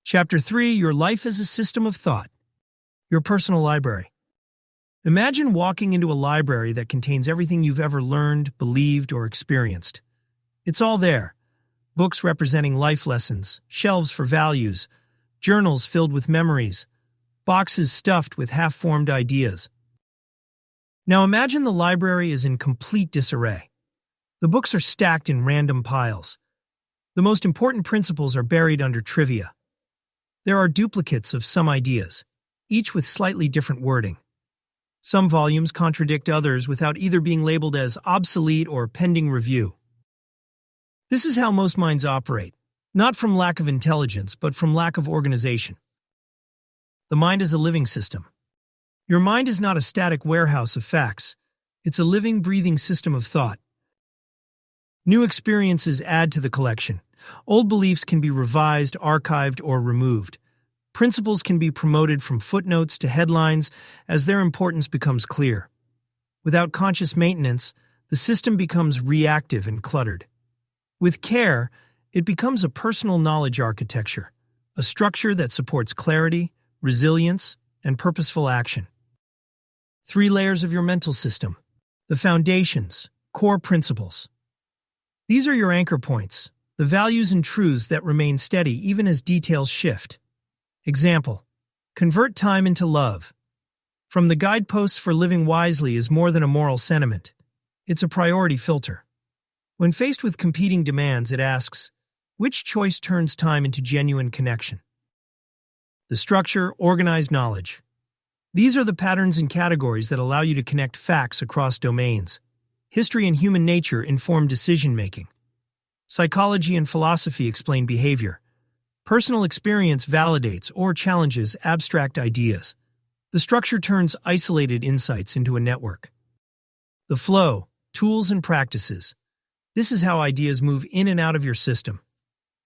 Chapter 3, Your Life as a System of Thought. Your personal library. Imagine walking into a library that contains everything you've ever learned, believed, or experienced. It's all there. Books representing life lessons, shelves for values, journals filled with memories, boxes stuffed with half-formed ideas. Now imagine the library is in complete disarray. The books are stacked in random piles. The most important principles are buried under trivia. There are duplicates of some ideas, each with slightly different wording. Some volumes contradict others without either being labeled as obsolete or pending review. This is how most minds operate, not from lack of intelligence, but from lack of organization. The mind is a living system. Your mind is not a static warehouse of facts. It's a living, breathing system of thought. New experiences add to the collection. Old beliefs can be revised, archived, or removed. Principles can be promoted from footnotes to headlines as their importance becomes clear. Without conscious maintenance, the system becomes reactive and cluttered. With care, it becomes a personal knowledge architecture, a structure that supports clarity, resilience, and purposeful action. 3 layers of your mental system. The foundations, core principles. These are your anchor points, the values and truths that remain steady even as details shift. Example: convert time into love. From the guideposts for living wisely is more than a moral sentiment. It's a priority filter. When faced with competing demands, it asks, which choice turns time into genuine connection? The structure, organized knowledge. These are the patterns and categories that allow you to connect facts across domains. History and human nature inform decision-making. Psychology and philosophy explain behavior. Personal experience validates or challenges abstract ideas. The structure turns isolated insights into a network. The flow, tools and practices. This is how ideas move in and out of your system.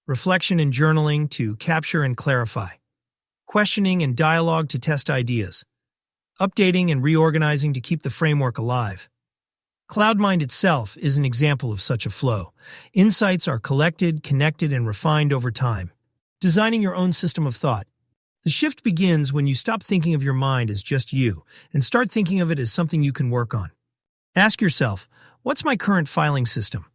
Reflection and journaling to capture and clarify. Questioning and dialogue to test ideas. Updating and reorganizing to keep the framework alive. CloudMind itself is an example of such a flow. Insights are collected, connected, and refined over time. Designing your own system of thought. The shift begins when you stop thinking of your mind as just you and start thinking of it as something you can work on. Ask yourself, what's my current filing system?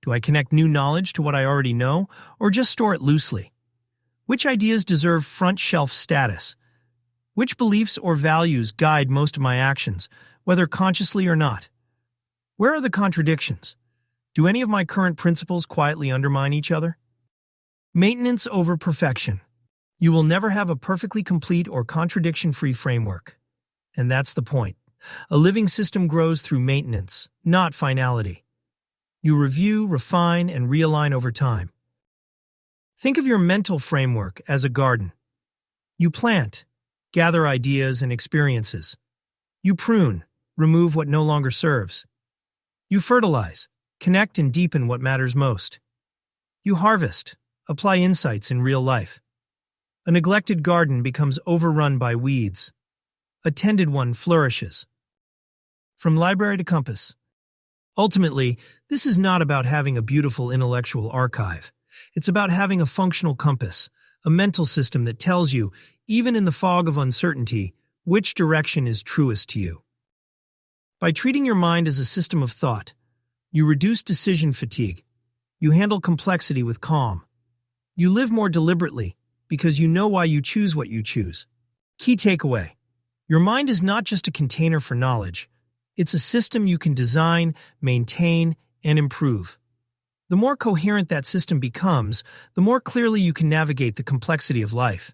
Do I connect new knowledge to what I already know, or just store it loosely? Which ideas deserve front shelf status? Which beliefs or values guide most of my actions, whether consciously or not? Where are the contradictions? Do any of my current principles quietly undermine each other? Maintenance over perfection. You will never have a perfectly complete or contradiction-free framework. And that's the point. A living system grows through maintenance, not finality. You review, refine, and realign over time. Think of your mental framework as a garden. You plant, gather ideas and experiences. You prune, remove what no longer serves. You fertilize, connect and deepen what matters most. You harvest, apply insights in real life. A neglected garden becomes overrun by weeds. A tended one flourishes. From library to compass. Ultimately, this is not about having a beautiful intellectual archive. It's about having a functional compass, a mental system that tells you, even in the fog of uncertainty, which direction is truest to you. By treating your mind as a system of thought, you reduce decision fatigue. You handle complexity with calm. You live more deliberately because you know why you choose what you choose. Key takeaway: your mind is not just a container for knowledge. It's a system you can design, maintain, and improve. The more coherent that system becomes, the more clearly you can navigate the complexity of life.